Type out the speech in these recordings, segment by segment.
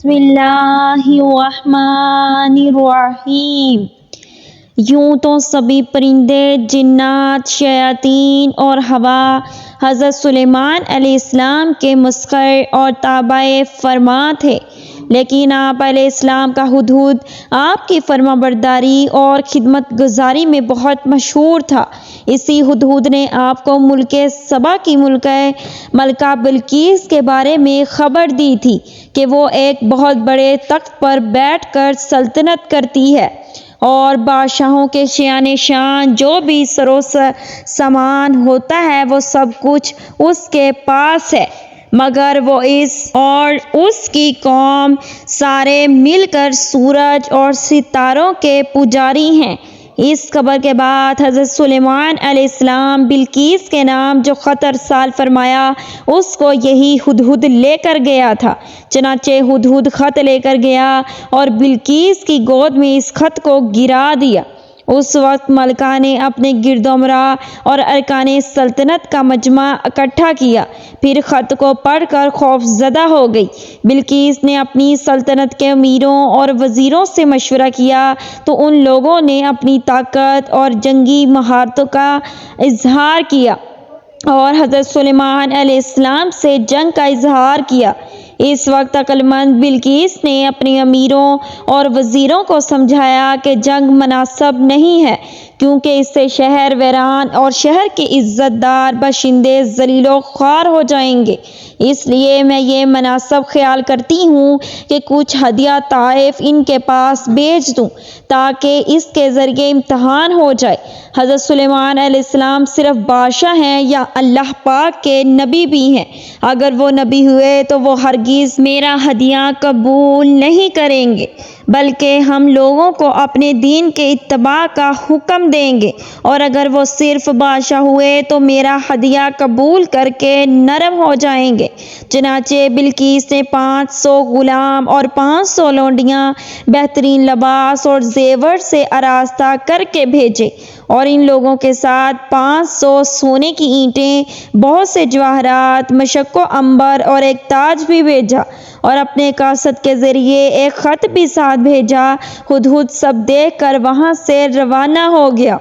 بسم اللہ الرحمن الرحیم۔ یوں تو سبھی پرندے، جنات، شیاطین اور ہوا حضرت سلیمان علیہ السلام کے مسخر اور تابع فرمان تھے، لیکن آپ علیہ السلام کا ہدہد آپ کی فرما برداری اور خدمت گزاری میں بہت مشہور تھا۔ اسی ہدہد نے آپ کو ملک سبا کی ملکہ بلقیس کے بارے میں خبر دی تھی کہ وہ ایک بہت بڑے تخت پر بیٹھ کر سلطنت کرتی ہے اور بادشاہوں کے شایان شان جو بھی سرو سامان ہوتا ہے وہ سب کچھ اس کے پاس ہے، مگر وہ اور اس کی قوم سارے مل کر سورج اور ستاروں کے پجاری ہیں۔ اس خبر کے بعد حضرت سلیمان علیہ السلام بلقیس کے نام جو خط ارسال فرمایا، اس کو یہی ہدہد لے کر گیا تھا۔ چنانچہ ہدہد خط لے کر گیا اور بلقیس کی گود میں اس خط کو گرا دیا۔ اس وقت ملکہ نے اپنے گرد و امراء اور ارکان سلطنت کا مجمع اکٹھا کیا، پھر خط کو پڑھ کر خوف زدہ ہو گئی۔ بلقیس نے اپنی سلطنت کے امیروں اور وزیروں سے مشورہ کیا تو ان لوگوں نے اپنی طاقت اور جنگی مہارتوں کا اظہار کیا اور حضرت سلیمان علیہ السلام سے جنگ کا اظہار کیا۔ اس وقت عقل مند بلقیس نے اپنے امیروں اور وزیروں کو سمجھایا کہ جنگ مناسب نہیں ہے، کیونکہ اس سے شہر ویران اور شہر کے عزت دار باشندے ذلیل و خوار ہو جائیں گے۔ اس لیے میں یہ مناسب خیال کرتی ہوں کہ کچھ ہدیہ تحائف ان کے پاس بھیج دوں تاکہ اس کے ذریعے امتحان ہو جائے۔ حضرت سلیمان علیہ السلام صرف بادشاہ ہیں یا اللہ پاک کے نبی بھی ہیں؟ اگر وہ نبی ہوئے تو وہ ہرگز میرا ہدیہ قبول نہیں کریں گے، بلکہ ہم لوگوں کو اپنے دین کے اتباع کا حکم دیں گے، اور اگر وہ صرف بادشاہ ہوئے تو میرا ہدیہ قبول کر کے نرم ہو جائیں گے۔ چنانچہ بلقیس نے 500 غلام اور 500 لونڈیاں بہترین لباس اور زیور سے آراستہ کر کے بھیجے، اور ان لوگوں کے ساتھ 500 سونے کی اینٹیں، بہت سے جواہرات، مشک و عنبر اور ایک تاج بھی بھیجا، اور اپنے قاصد کے ذریعے ایک خط بھی ساتھ بھیجا۔ ہدہد سب دیکھ کر وہاں سے روانہ ہو گیا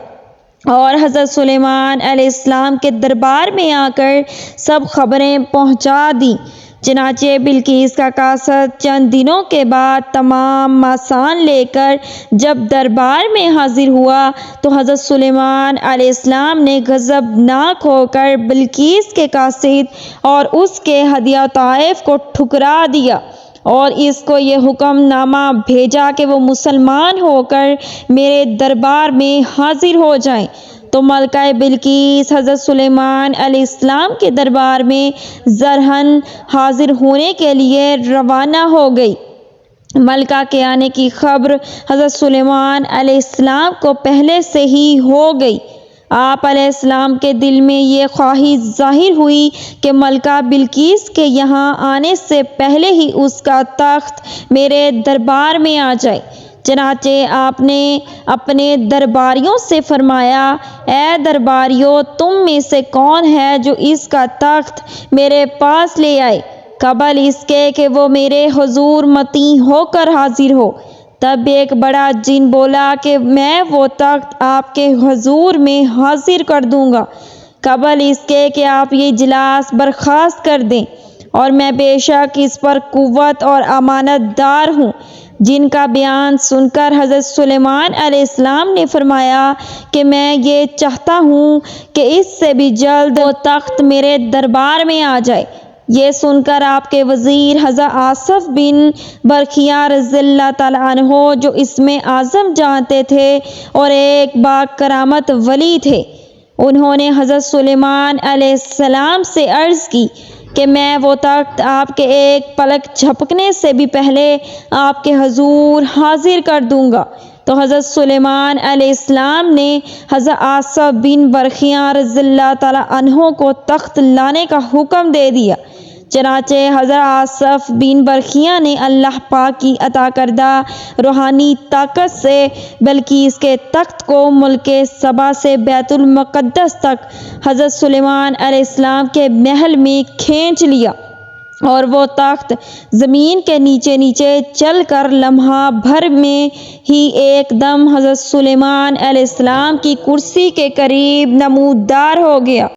اور حضرت سلیمان علیہ السلام کے دربار میں آ کر سب خبریں پہنچا دیں۔ چنانچہ بلقیس کا قاصد چند دنوں کے بعد تمام ماسان لے کر جب دربار میں حاضر ہوا تو حضرت سلیمان علیہ السلام نے غضبناک ہو کر بلقیس کے قاصد اور اس کے ہدیہ تحائف کو ٹھکرا دیا اور اس کو یہ حکم نامہ بھیجا کہ وہ مسلمان ہو کر میرے دربار میں حاضر ہو جائیں۔ تو ملکہ بلقیس حضرت سلیمان علیہ السلام کے دربار میں ظاہراً حاضر ہونے کے لیے روانہ ہو گئی۔ ملکہ کے آنے کی خبر حضرت سلیمان علیہ السلام کو پہلے سے ہی ہو گئی۔ آپ علیہ السلام کے دل میں یہ خواہش ظاہر ہوئی کہ ملکہ بلقیس کے یہاں آنے سے پہلے ہی اس کا تخت میرے دربار میں آ جائے۔ چنانچہ آپ نے اپنے درباریوں سے فرمایا، اے درباریوں، تم میں سے کون ہے جو اس کا تخت میرے پاس لے آئے قبل اس کے کہ وہ میرے حضور مطیع ہو کر حاضر ہو؟ تب ایک بڑا جن بولا کہ میں وہ تخت آپ کے حضور میں حاضر کر دوں گا قبل اس کے کہ آپ یہ اجلاس برخاست کر دیں، اور میں بے شک اس پر قوت اور امانت دار ہوں۔ جن کا بیان سن کر حضرت سلیمان علیہ السلام نے فرمایا کہ میں یہ چاہتا ہوں کہ اس سے بھی جلد وہ تخت میرے دربار میں آ جائے۔ یہ سن کر آپ کے وزیر حضرت آصف بن برقیہ رضی اللہ تعالیٰ عنہ، جو اسم اعظم جانتے تھے اور ایک با کرامت ولی تھے، انہوں نے حضرت سلیمان علیہ السلام سے عرض کی کہ میں وہ تخت آپ کے ایک پلک جھپکنے سے بھی پہلے آپ کے حضور حاضر کر دوں گا۔ تو حضرت سلیمان علیہ السلام نے حضرت آصف بن برقیہ رضی اللہ تعالیٰ عنہ کو تخت لانے کا حکم دے دیا۔ چنانچہ حضرت آصف بن برقیہ نے اللہ پاک کی عطا کردہ روحانی طاقت سے بلقیس کے تخت کو ملک سبا سے بیت المقدس تک حضرت سلیمان علیہ السلام کے محل میں کھینچ لیا۔ اور وہ تخت زمین کے نیچے نیچے چل کر لمحہ بھر میں ہی ایک دم حضرت سلیمان علیہ السلام کی کرسی کے قریب نمودار ہو گیا۔